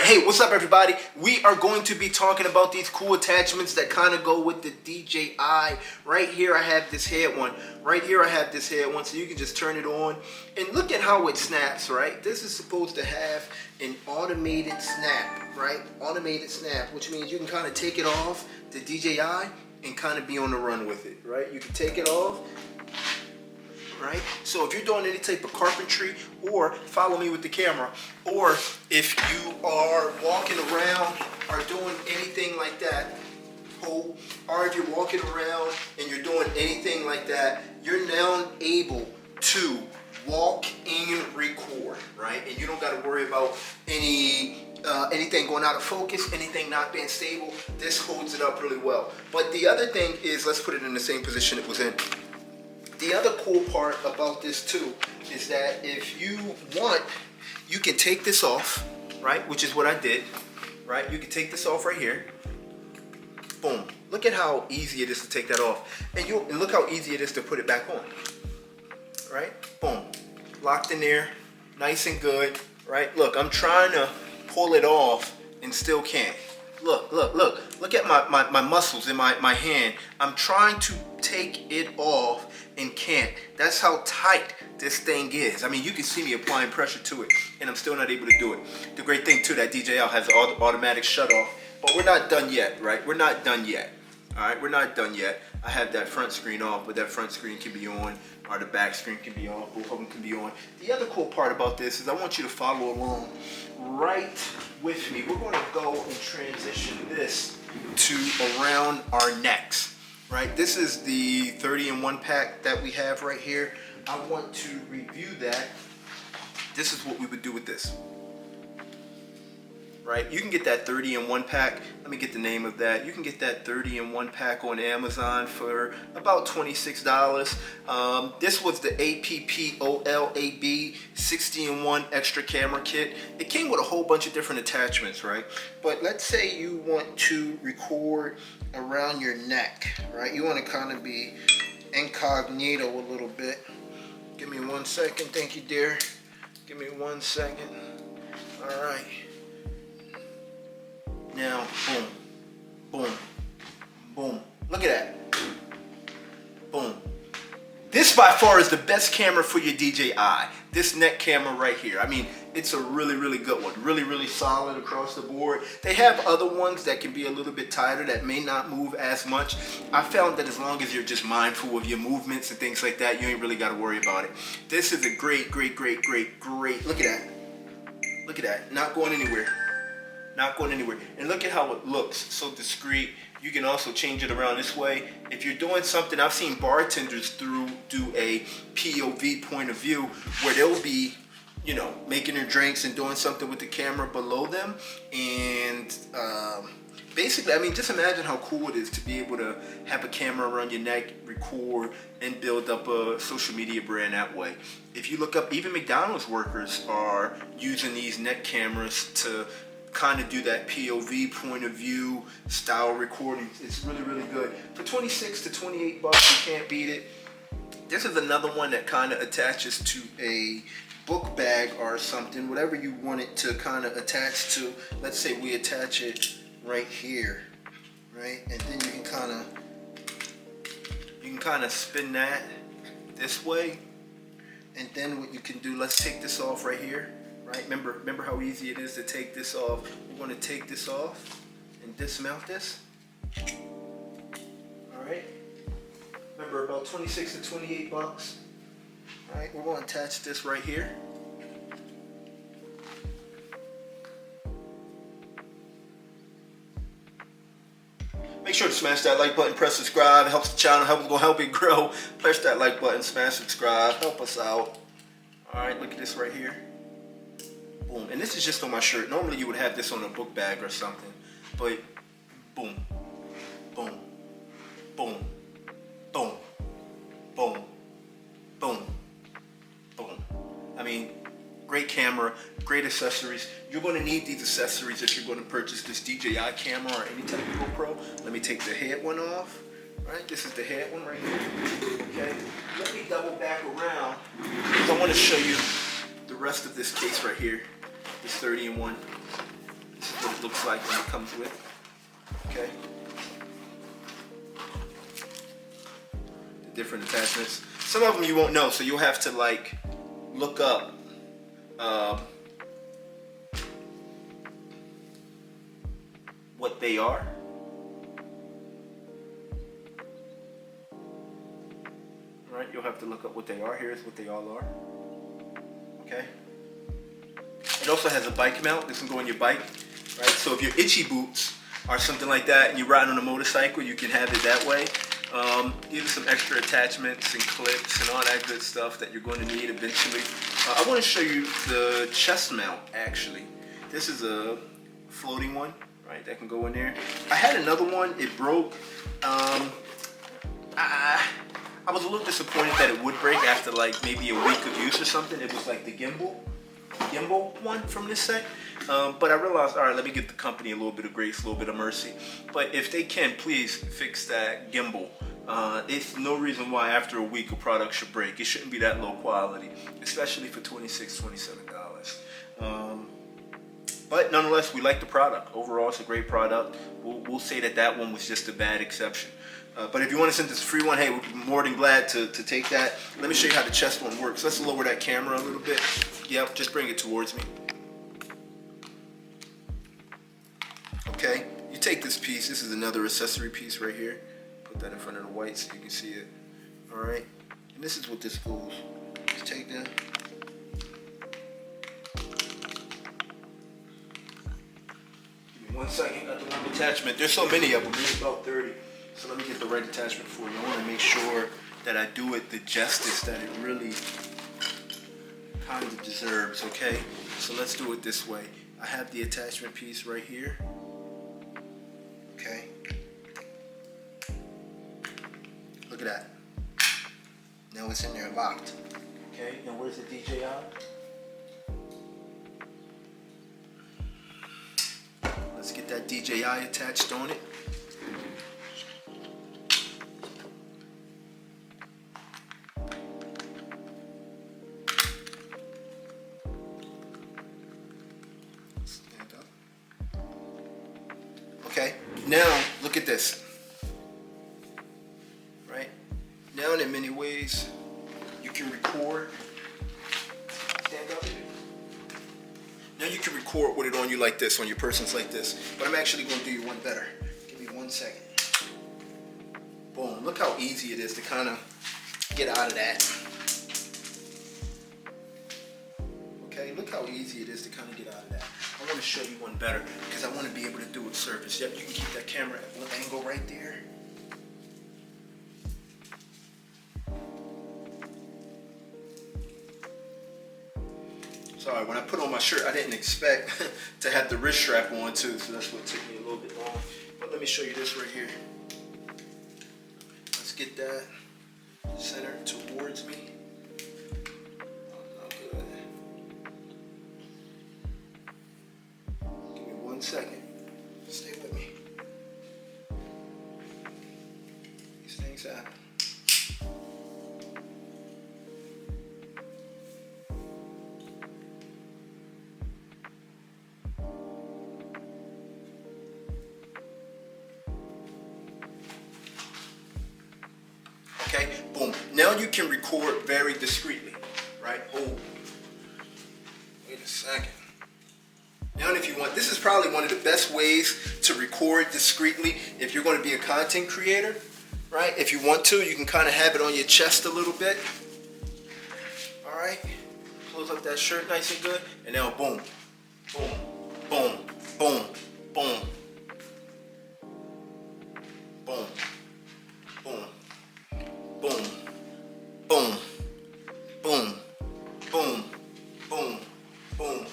Hey, what's up everybody? We are going to be talking about these cool attachments that kind of go with the DJI. Right here I have this head one. Right here I have this head one, so you can just turn it on. And look at how it snaps, right? This is supposed to have an automated snap, right? Automated snap, which means you can kind of take it off the DJI and kind of be on the run with it, right? You can take it off. Right? So if you're doing any type of carpentry, or follow me with the camera, or if you are walking around or doing anything like that, or if you're walking around and you're doing anything like that, you're now able to walk and record, right? And you don't got to worry about anything going out of focus, anything not being stable. This holds it up really well. But the other thing is, let's put it in the same position it was in. The other cool part about this too is that if you want, you can take this off, right? Which is what I did, right? You can take this off right here. Boom. Look at how easy it is to take that off. And look how easy it is to put it back on. Right? Boom. Locked in there. Nice and good. Right? Look, I'm trying to pull it off and still can't. Look, look, look. Look at my muscles in my hand. I'm trying to take it off and can't. That's how tight this thing is. I mean, you can see me applying pressure to it, and I'm still not able to do it. The great thing too, that DJI has automatic shut off, but we're not done yet, right? We're not done yet. All right, we're not done yet. I have that front screen off, but that front screen can be on, or the back screen can be on. Both of them can be on. The other cool part about this is I want you to follow along right with me. We're going to go and transition this to around our necks. Right, this is the 30-in-1 pack that we have right here. I want to review that. This is what we would do with this. Right, you can get that 30-in-1 pack. Let me get the name of that. You can get that 30-in-1 pack on Amazon for about $26. This was the Appolab 60-in-1 extra camera kit. It came with a whole bunch of different attachments, right? But let's say you want to record around your neck, right? You want to kind of be incognito a little bit. Give me 1 second. Thank you, dear. Give me 1 second. All right. Now, boom, boom, boom. Look at that. Boom. This by far is the best camera for your DJI. This neck camera right here. I mean, it's a really, really good one. Really, really solid across the board. They have other ones that can be a little bit tighter that may not move as much. I found that as long as you're just mindful of your movements and things like that, you ain't really got to worry about it. This is a great, great, great, great, great. Look at that. Look at that. Not going anywhere. Not going anywhere. And look at how it looks, so discreet. You can also change it around this way. If you're doing something, I've seen bartenders do a POV point of view where they'll be, you know, making their drinks and doing something with the camera below them. And basically, I mean, just imagine how cool it is to be able to have a camera around your neck, record, and build up a social media brand that way. If you look up, even McDonald's workers are using these neck cameras to kind of do that POV point of view style recording. It's really, really good. For 26 to 28 bucks, you can't beat it. This is another one that kind of attaches to a book bag or something, whatever you want it to kind of attach to. Let's say we attach it right here, right? And then you can kind of spin that this way. And then what you can do, let's take this off right here. Right? Remember how easy it is to take this off. We're going to take this off and dismount this. All right. Remember, about 26 to 28 bucks. All right. We're going to attach this right here. Make sure to smash that like button, press subscribe. It helps the channel, help it grow. Press that like button, smash subscribe, help us out. All right. Look at this right here. Boom. And this is just on my shirt. Normally you would have this on a book bag or something, but boom, boom, boom, boom, boom, boom, boom. I mean, great camera, great accessories. You're going to need these accessories if you're going to purchase this DJI camera or any type of GoPro. Let me take the head one off. Right, this is the head one right here. Okay, let me double back around because I want to show you the rest of this case right here. This 30-in-1. it looks like when it comes with. Okay. The different attachments. Some of them you won't know, so you'll have to like look up what they are. Right, you'll have to look up what they are. Here's what they all are. Okay. It also has a bike mount. This can go on your bike, right? So if your itchy boots or something like that, and you're riding on a motorcycle, you can have it that way. Even some extra attachments and clips and all that good stuff that you're going to need eventually. I want to show you the chest mount, actually. This is a floating one, right, that can go in there. I had another one, it broke. I was a little disappointed that it would break after like maybe a week of use or something. It was like the gimbal one from this set. But I realized, all right, let me give the company a little bit of grace, a little bit of mercy. But if they can, please fix that gimbal. It's no reason why after a week a product should break. It shouldn't be that low quality, especially for $26, $27. But nonetheless, we like the product. Overall, it's a great product. We'll say that one was just a bad exception. But if you want to send this free one, hey, we'd be more than glad to take that. Let me show you how the chest one works. Let's lower that camera a little bit. Yep, just bring it towards me. Okay, you take this piece. This is another accessory piece right here. Put that in front of the white so you can see it. All right, and this is what this goes. Just take that. Give me 1 second. Got the one attachment. There's so many of them. There's about 30. So let me get the right attachment for you. I want to make sure that I do it the justice that it really kind of deserves, okay? So let's do it this way. I have the attachment piece right here. Okay. Look at that. Now it's in there locked. Okay, now where's the DJI? Let's get that DJI attached on it. Okay, now look at this. Right? Now in many ways, you can record. Stand up. Now you can record with it on you like this, on your persons like this. But I'm actually going to do you one better. Give me 1 second. Boom. Look how easy it is to kind of get out of that. Okay, look how easy it is to kind of get out of that. I want to show you one better because I want to be able to do it surface. Yep, you can keep that camera at one angle right there. Sorry, when I put on my shirt, I didn't expect to have the wrist strap on too, so that's what took me a little bit long. But let me show you this right here. Let's get that centered towards me. Give me 1 second. Stay with me. These things happen. Okay, boom. Now you can record very discreetly, right? Oh, wait a second. Now if you want, this is probably one of the best ways to record discreetly if you're going to be a content creator, right? If you want to, you can kind of have it on your chest a little bit. All right, close up that shirt nice and good, and now boom, boom, boom, boom, boom, boom, boom. Boom, boom, boom, boom, boom, boom.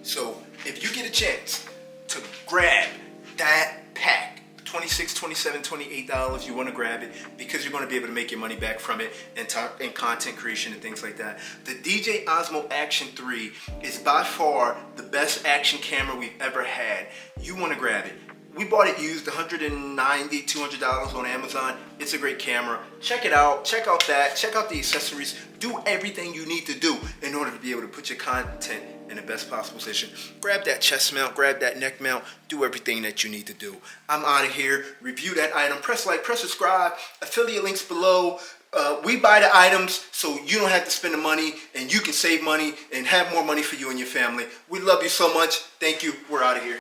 So if you get a chance to grab that pack, $26, $27, $28, you want to grab it because you're going to be able to make your money back from it in content creation and things like that. The DJI Osmo Action III is by far the best action camera we've ever had. You want to grab it. We bought it used, $190, $200 on Amazon. It's a great camera. Check it out. Check out that. Check out the accessories. Do everything you need to do in order to be able to put your content in the best possible position. Grab that chest mount, grab that neck mount, do everything that you need to do. I'm out of here. Review that item. Press like, press subscribe. Affiliate links below. We buy the items so you don't have to spend the money and you can save money and have more money for you and your family. We love you so much. Thank you. We're out of here.